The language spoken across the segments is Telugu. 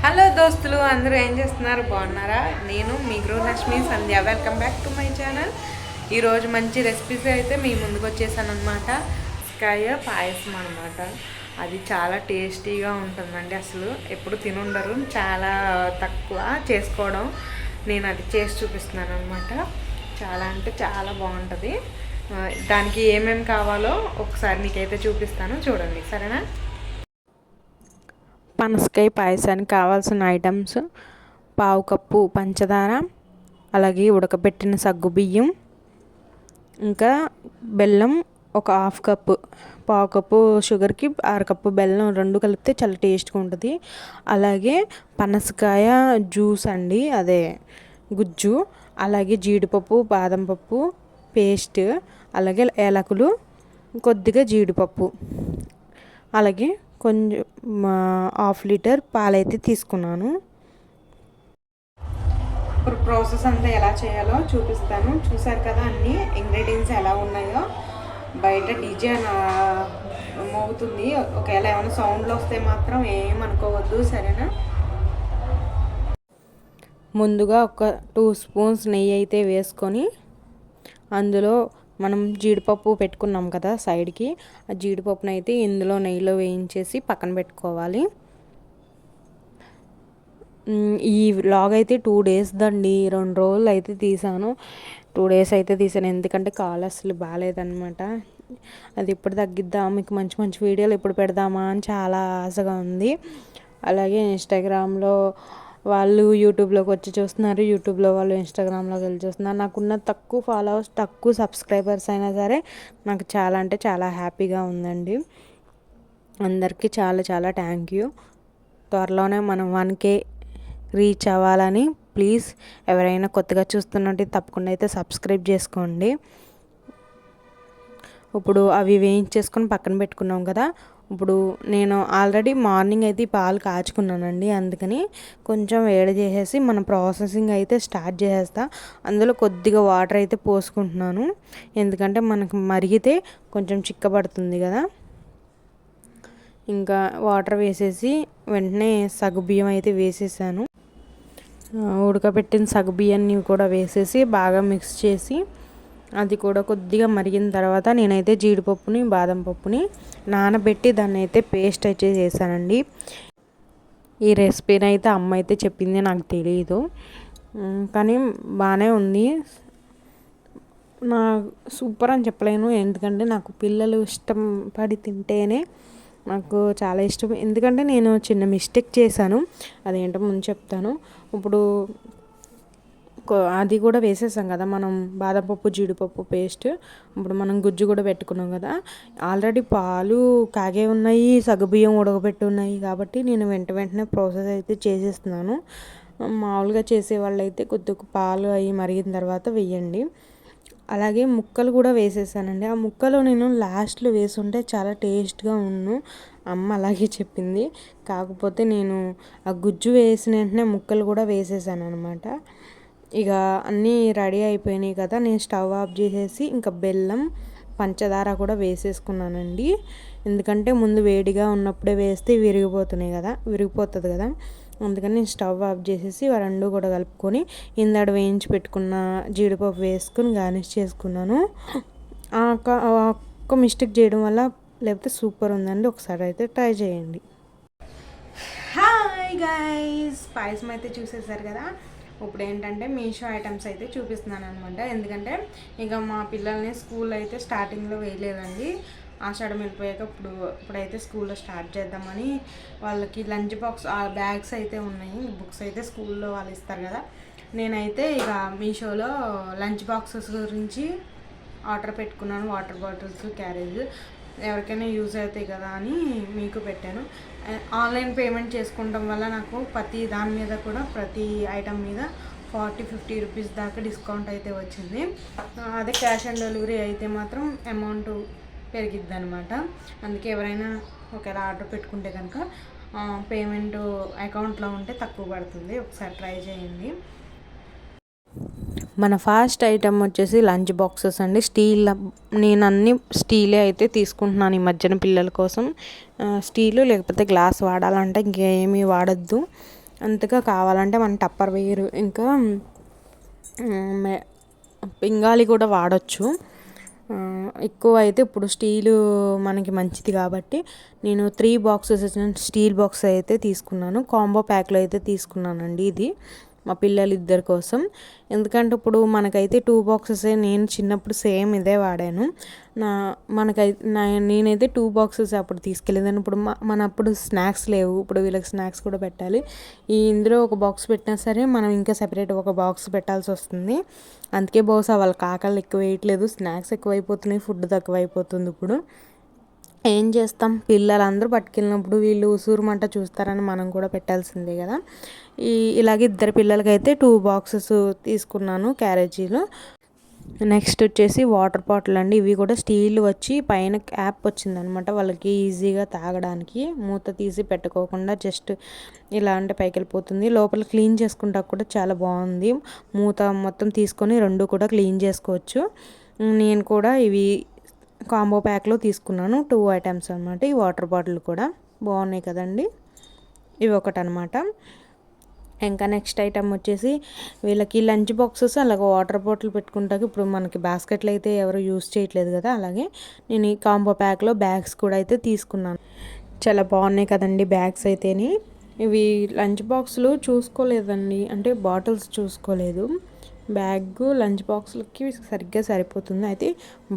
హలో దోస్తులు అందరూ ఏం చేస్తున్నారు? బాగున్నారా? నేను మీ గృహలక్ష్మి Sandhya. Welcome back to my channel. ఈరోజు మంచి రెసిపీస్ అయితే మీ ముందుకు వచ్చేసాను అనమాట. కాయ పాయసం అనమాట. అది చాలా టేస్టీగా ఉంటుందండి. అసలు ఎప్పుడు తినుండరు, చాలా తక్కువ చేసుకోవడం. నేను అది చేసి చూపిస్తున్నాను అనమాట. చాలా అంటే చాలా బాగుంటుంది. దానికి ఏమేమి కావాలో ఒకసారి మీకైతే చూపిస్తాను, చూడండి సరేనా. పనసకాయ పాయసానికి కావాల్సిన ఐటమ్స్: పావు కప్పు పంచదార, అలాగే ఉడకబెట్టిన సగ్గుబియ్యం, ఇంకా బెల్లం ఒక హాఫ్ కప్పు, పావు కప్పు షుగర్కి అరకప్పు బెల్లం, రెండు కలిపితే చాలా టేస్ట్గా ఉంటుంది. అలాగే పనసకాయ జ్యూస్ అండి, అదే గుజ్జు, అలాగే జీడిపప్పు, బాదం పప్పు పేస్ట్, అలాగే ఏలకులు, కొద్దిగా జీడిపప్పు, అలాగే కొంచెం హాఫ్ లీటర్ పాలైతే తీసుకున్నాను. ఇప్పుడు ప్రాసెస్ అంతా ఎలా చేయాలో చూపిస్తాను. చూసారు కదా అన్ని ఇంగ్రీడియంట్స్ ఎలా ఉన్నాయో. బయట డీజే మోగుతుంది, ఒకవేళ ఏమైనా సౌండ్లు వస్తే మాత్రం ఏమనుకోవద్దు సరేనా. ముందుగా ఒక 2 స్పూన్స్ నెయ్యి అయితే వేసుకొని అందులో మనం జీడిపప్పు పెట్టుకున్నాం కదా సైడ్కి, ఆ జీడిపప్పును అయితే ఇందులో నెయ్యిలో వేయించేసి పక్కన పెట్టుకోవాలి. ఈ వ్లాగ్ అయితే 2 డేస్ దండి, 2 రోజులు అయితే తీసాను. 2 డేస్ అయితే తీసాను, ఎందుకంటే కాలు అసలు బాగాలేదనమాట. అది ఇప్పుడు తగ్గిద్దాం, మీకు మంచి మంచి వీడియోలు ఎప్పుడు పెడదామా అని చాలా ఆశగా ఉంది. అలాగే ఇన్స్టాగ్రామ్లో వాళ్ళు యూట్యూబ్లోకి వచ్చి చూస్తున్నారు, యూట్యూబ్లో వాళ్ళు ఇన్స్టాగ్రామ్లోకి వెళ్ళి చూస్తున్నారు. నాకున్న తక్కువ ఫాలోవర్స్, తక్కువ సబ్స్క్రైబర్స్ అయినా సరే నాకు చాలా అంటే చాలా హ్యాపీగా ఉందండి. అందరికీ చాలా చాలా థ్యాంక్ యూ. త్వరలోనే మనం 1K రీచ్ అవ్వాలని ప్లీజ్ ఎవరైనా కొత్తగా చూస్తున్నట్టు తప్పకుండా అయితే సబ్స్క్రైబ్ చేసుకోండి. ఇప్పుడు అవి వేయించేసుకొని పక్కన పెట్టుకున్నాం కదా. ఇప్పుడు నేను ఆల్రెడీ మార్నింగ్ అయితే పాలు కాచుకున్నానండి, అందుకని కొంచెం వేడి చేసేసి మన ప్రాసెసింగ్ అయితే స్టార్ట్ చేసేస్తా. అందులో కొద్దిగా వాటర్ అయితే పోసుకుంటున్నాను, ఎందుకంటే మనకు మరిగితే కొంచెం చిక్కబడుతుంది కదా. ఇంకా వాటర్ వేసేసి వెంటనే సగ్గుబియ్యం అయితే వేసేసాను. ఉడకబెట్టిన సగ్గుబియ్యాన్ని కూడా వేసేసి బాగా మిక్స్ చేసి అది కూడా కొద్దిగా మరిగిన తర్వాత నేనైతే జీడిపప్పుని, బాదం పప్పుని నానబెట్టి దాన్ని అయితే పేస్ట్ అయితే చేశానండి. ఈ రెసిపీని అయితే అమ్మ అయితే చెప్పింది, నాకు తెలియదు కానీ బాగానే ఉంది. నా సూపర్ అని చెప్పలేను, ఎందుకంటే నాకు పిల్లలు ఇష్టం పడి తింటేనే నాకు చాలా ఇష్టం. ఎందుకంటే నేను చిన్న మిస్టేక్ చేశాను, అదేంటో ముందు చెప్తాను. ఇప్పుడు అది కూడా వేసేసాం కదా మనం, బాదం పప్పు జీడిపప్పు పేస్ట్. ఇప్పుడు మనం గుజ్జు కూడా పెట్టుకున్నాం కదా. ఆల్రెడీ పాలు కాగే ఉన్నాయి, సగ్గుబియ్యం ఉడకబెట్టి ఉన్నాయి కాబట్టి నేను వెంటనే ప్రాసెస్ అయితే చేసేస్తున్నాను. మామూలుగా చేసేవాళ్ళు అయితే కొద్దిగా పాలు అవి మరిగిన తర్వాత వేయండి. అలాగే ముక్కలు కూడా వేసేసానండి. ఆ ముక్కలు నేను లాస్ట్లో వేసుంటే చాలా టేస్ట్గా ఉన్ను, అమ్మ అలాగే చెప్పింది. కాకపోతే నేను ఆ గుజ్జు వేసిన వెంటనే ముక్కలు కూడా వేసేసాను అనమాట. ఇక అన్నీ రెడీ అయిపోయినాయి కదా, నేను స్టవ్ ఆఫ్ చేసేసి ఇంకా బెల్లం, పంచదార కూడా వేసేసుకున్నానండి. ఎందుకంటే ముందు వేడిగా ఉన్నప్పుడే వేస్తే విరిగిపోతుంది కదా. అందుకని నేను స్టవ్ ఆఫ్ చేసేసి రెండు కూడా కలుపుకొని ఇందాడ వేయించి పెట్టుకున్న జీడిపప్పు వేసుకొని గార్నిష్ చేసుకున్నాను. ఒక్క మిస్టేక్ చేయడం వల్ల, లేకపోతే సూపర్ ఉందండి, ఒకసారి అయితే ట్రై చేయండి. హాయ్ గైస్, పాయసం అయితే చూసేసారు కదా. ఇప్పుడు ఏంటంటే మీషో ఐటమ్స్ అయితే చూపిస్తున్నాను అనమాట. ఎందుకంటే ఇక మా పిల్లల్ని స్కూల్ అయితే స్టార్టింగ్లో వేయలేదండి, ఆషాఢం వెళ్ళిపోయాక ఇప్పుడైతే స్కూల్లో స్టార్ట్ చేద్దామని వాళ్ళకి లంచ్ బాక్స్ బ్యాగ్స్ అయితే ఉన్నాయి. బుక్స్ అయితే స్కూల్లో వాళ్ళు ఇస్తారు కదా. నేనైతే ఇక మీషోలో లంచ్ బాక్సెస్ గురించి ఆర్డర్ పెట్టుకున్నాను. వాటర్ బాటిల్స్, క్యారేజ్ ఎవరికైనా యూజ్ అవుతాయి కదా అని మీకు పెట్టాను. ఆన్లైన్ పేమెంట్ చేసుకుంటాం వల్ల నాకు ప్రతి దాని మీద కూడా, ప్రతి ఐటమ్ మీద 40-50 రూపీస్ దాకా డిస్కౌంట్ అయితే వచ్చింది. అదే క్యాష్ ఆన్ డెలివరీ అయితే మాత్రం అమౌంట్ పెరిగిద్ది అనమాట. అందుకే ఎవరైనా ఒకవేళ ఆర్డర్ పెట్టుకుంటే కనుక పేమెంట్ అకౌంట్లో ఉంటే తక్కువ పడుతుంది, ఒకసారి ట్రై చేయండి. మన ఫస్ట్ ఐటమ్ వచ్చేసి లంచ్ బాక్సెస్ అండి. నేను అన్ని స్టీలే అయితే తీసుకుంటున్నాను ఈ మధ్యన పిల్లల కోసం. స్టీలు లేకపోతే గ్లాస్ వాడాలంటే ఇంకేమీ వాడద్దు. అంతగా కావాలంటే మన టప్పర్ వేరు ఇంకా పింగాలి కూడా వాడచ్చు. ఎక్కువ అయితే ఇప్పుడు స్టీలు మనకి మంచిది కాబట్టి నేను 3 బాక్సెస్ స్టీల్ బాక్స్ అయితే తీసుకున్నాను. కాంబో ప్యాక్లో అయితే తీసుకున్నానండి ఇది మా పిల్లలిద్దరి కోసం. ఎందుకంటే ఇప్పుడు మనకైతే 2 బాక్సెసే, నేను చిన్నప్పుడు సేమ్ ఇదే వాడాను. నేనైతే 2 బాక్సెస్ అప్పుడు తీసుకెళ్ళేదాన్ని. ఇప్పుడు అప్పుడు స్నాక్స్ లేవు, ఇప్పుడు వీళ్ళకి స్నాక్స్ కూడా పెట్టాలి. ఇందులో ఒక బాక్స్ పెట్టినా సరే మనం ఇంకా సెపరేట్ ఒక బాక్స్ పెట్టాల్సి వస్తుంది. అందుకే బహుశా వాళ్ళకి ఆకలి ఎక్కువ వేయట్లేదు, స్నాక్స్ ఎక్కువైపోతున్నాయి, ఫుడ్ తక్కువైపోతుంది. ఇప్పుడు ఏం చేస్తాం, పిల్లలందరూ పట్టుకెళ్ళినప్పుడు వీళ్ళు ఉసూరుమంట చూస్తారని మనం కూడా పెట్టాల్సిందే కదా. ఇలాగే ఇద్దరు పిల్లలకైతే 2 బాక్సెస్ తీసుకున్నాను క్యారేజీలో. నెక్స్ట్ వచ్చేసి వాటర్ బాటిల్ అండి. ఇవి కూడా స్టీల్ వచ్చి పైన క్యాప్ వచ్చిందనమాట, వాళ్ళకి ఈజీగా తాగడానికి. మూత తీసి పెట్టుకోకుండా జస్ట్ ఇలా అంటే పైకి వెళ్ళిపోతుంది. లోపల క్లీన్ చేసుకుంటా కూడా చాలా బాగుంది. మూత మొత్తం తీసుకొని 2 కూడా క్లీన్ చేసుకోవచ్చు. నేను కూడా ఇవి కాంబో ప్యాక్లో తీసుకున్నాను 2 ఐటమ్స్ అనమాట. ఈ వాటర్ బాటిల్ కూడా బాగున్నాయి కదండి, ఇవి ఒకటనమాట. ఇంకా నెక్స్ట్ ఐటమ్ వచ్చేసి వీళ్ళకి లంచ్ బాక్సెస్ అలాగే వాటర్ బాటిల్ పెట్టుకుంటాకి ఇప్పుడు మనకి బాస్కెట్లు అయితే ఎవరు యూస్ చేయట్లేదు కదా, అలాగే నేను ఈ కాంబో ప్యాక్లో బ్యాగ్స్ కూడా అయితే తీసుకున్నాను. చాలా బాగున్నాయి కదండి బ్యాగ్స్ అయితేని. ఇవి లంచ్ బాక్సులు చూసుకోలేదండి, అంటే బాటిల్స్ చూసుకోలేదు. బ్యాగ్ లంచ్ బాక్స్లకి సరిగ్గా సరిపోతుంది. అయితే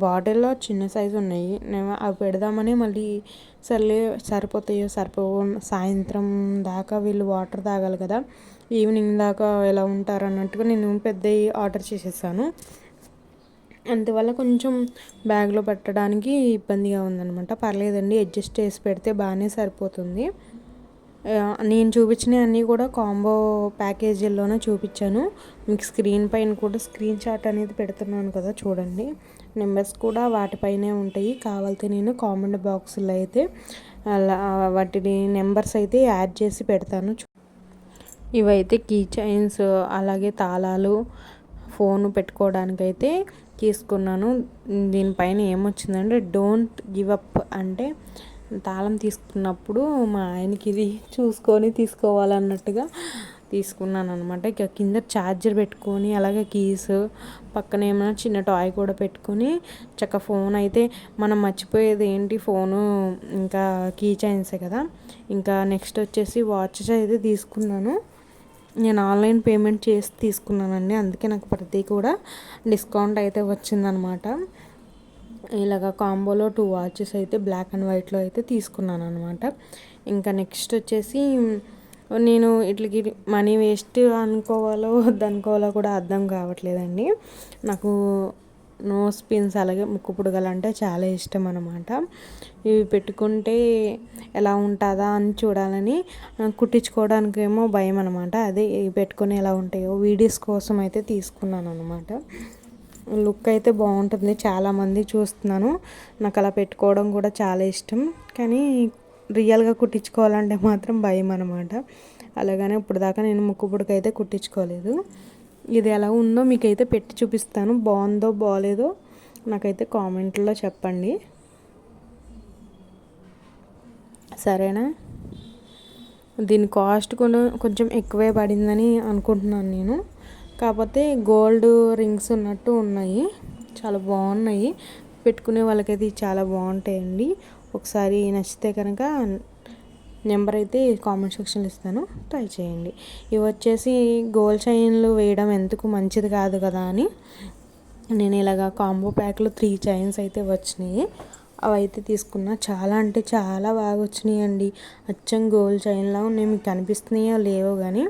బాటిల్లో చిన్న సైజు ఉన్నాయి, నేను అవి పెడదామని మళ్ళీ సరిపోతాయో సరిపోవో, సాయంత్రం దాకా వీళ్ళు వాటర్ తాగాలి కదా, ఈవినింగ్ దాకా ఎలా ఉంటారు అన్నట్టుగా నేను పెద్దవి ఆర్డర్ చేసేసాను. అందువల్ల కొంచెం బ్యాగ్లో పెట్టడానికి ఇబ్బందిగా ఉందన్నమాట. పర్లేదండి, అడ్జస్ట్ చేసి పెడితే బాగానే సరిపోతుంది. నేను చూపించిన అన్నీ కూడా కాంబో ప్యాకేజీల్లోనే చూపించాను. మీకు స్క్రీన్ పైన కూడా స్క్రీన్ షాట్ అనేది పెడుతున్నాను కదా, చూడండి. నెంబర్స్ కూడా వాటిపైనే ఉంటాయి. కావాలితే నేను కామెంట్ బాక్స్లో అయితే అలా వాటిని నెంబర్స్ అయితే యాడ్ చేసి పెడతాను. ఇవైతే కీ చైన్స్, అలాగే తాళాలు, ఫోన్ పెట్టుకోవడానికైతే తీసుకున్నాను. దీనిపైన ఏమొచ్చిందంటే డోంట్ గివ్ అప్, అంటే తాళం తీసుకున్నప్పుడు మా ఆయనకి ఇది చూసుకొని తీసుకోవాలన్నట్టుగా తీసుకున్నాను అనమాట. ఇక కింద ఛార్జర్ పెట్టుకొని, అలాగే కీస్ పక్కన ఏమైనా చిన్న టాయ్ కూడా పెట్టుకొని చక్క ఫోన్ అయితే మనం మర్చిపోయేది ఏంటి, ఫోను ఇంకా కీ చైన్సే కదా. ఇంకా నెక్స్ట్ వచ్చేసి వాచెస్ అయితే తీసుకున్నాను. నేను ఆన్లైన్ పేమెంట్ చేసి తీసుకున్నానండి, అందుకే నాకు ప్రతి కూడా డిస్కౌంట్ అయితే వచ్చిందనమాట. ఇలాగ కాంబోలో 2 వాచెస్ అయితే బ్లాక్ అండ్ వైట్లో అయితే తీసుకున్నాను అనమాట. ఇంకా నెక్స్ట్ వచ్చేసి నేను ఇట్లకి మనీ వేస్ట్ అనుకోవాలో వద్దనుకోవాలో కూడా అర్థం కావట్లేదండి. నాకు నోస్ పిన్స్ అలాగే ముక్కు పుడకలు అంటే చాలా ఇష్టం అనమాట. ఇవి పెట్టుకుంటే ఎలా ఉంటుందా అని చూడాలని, కుట్టించుకోవడానికి ఏమో భయం అనమాట. అదే ఇవి పెట్టుకొని ఎలా ఉంటాయో వీడియోస్ కోసం అయితే తీసుకున్నాను అనమాట. లుక్ అయితే బాగుంటుంది, చాలామంది చూస్తున్నాను. నాకు అలా పెట్టుకోవడం కూడా చాలా ఇష్టం, కానీ రియల్గా కుట్టించుకోవాలంటే మాత్రం భయం అనమాట. అలాగనే ఇప్పుడు దాకా నేను ముక్కు పుడక అయితే కుట్టించుకోలేదు. ఇది ఎలా ఉందో మీకైతే పెట్టి చూపిస్తాను, బాగుందో బాగోలేదో నాకైతే కామెంట్లో చెప్పండి, సరేనా. దీని కాస్ట్ కూడా కొంచెం ఎక్కువే పడిందని అనుకుంటున్నాను నేను. కాకపోతే గోల్డ్ రింగ్స్ ఉన్నట్టు ఉన్నాయి, చాలా బాగున్నాయి. పెట్టుకునే వాళ్ళకైతే చాలా బాగుంటాయండి. ఒకసారి నచ్చితే కనుక నెంబర్ అయితే కామెంట్ సెక్షన్లో ఇస్తాను, ట్రై చేయండి. ఇవి వచ్చేసి గోల్డ్ చైన్లు వేయడం ఎందుకు మంచిది కాదు కదా అని నేను ఇలాగా కాంబో ప్యాక్లో 3 చైన్స్ అయితే వచ్చినాయి, అవి అయితే తీసుకున్నా. చాలా అంటే చాలా బాగా వచ్చినాయి అండి. అచ్చం గోల్డ్ చైన్లా ఉన్నాయి, మీకు కనిపిస్తున్నాయో లేవో కానీ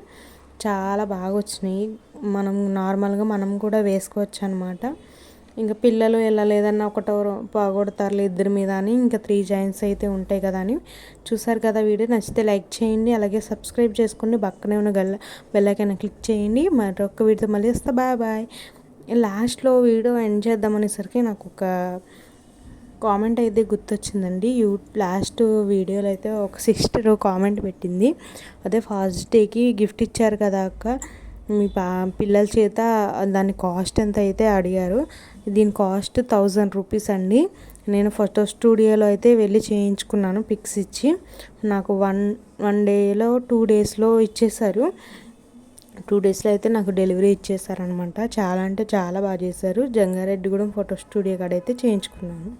చాలా బాగా వచ్చినాయి. నార్మల్గా మనం కూడా వేసుకోవచ్చు అనమాట. ఇంకా పిల్లలు ఎలా లేదన్నా ఒకటో పోగొడతారు ఇద్దరి మీద అని ఇంకా 3 చైన్స్ అయితే ఉంటాయి కదా అని. చూసారు కదా, వీడియో నచ్చితే లైక్ చేయండి, అలాగే సబ్స్క్రైబ్ చేసుకోండి, పక్కనే ఉన్న బెల్ ఐకాన్ క్లిక్ చేయండి. మరొక వీడియోతో మళ్ళీ వస్తా, బాయ్ బాయ్. లాస్ట్లో వీడియో ఎండ్ చేద్దామనేసరికి నాకు ఒక కామెంట్ అయితే గుర్తొచ్చిందండి. లాస్ట్ వీడియోలో అయితే ఒక సిస్టర్ కామెంట్ పెట్టింది, అదే ఫాదర్స్ డేకి గిఫ్ట్ ఇచ్చారు కదా అక్క, మీ పిల్లల చేత దాని కాస్ట్ ఎంత అయితే అడిగారు. దీని కాస్ట్ 1000 రూపీస్ అండి. నేను ఫోటో స్టూడియోలో అయితే వెళ్ళి చేయించుకున్నాను పిక్స్ ఇచ్చి. నాకు వన్ డేలో 2 డేస్లో ఇచ్చేసారు. 2 డేస్లో అయితే నాకు డెలివరీ ఇచ్చేసారనమాట. చాలా అంటే చాలా బాగా చేశారు. జంగారెడ్డిగూడెం ఫోటో స్టూడియో కాడ అయితే చేయించుకున్నాను.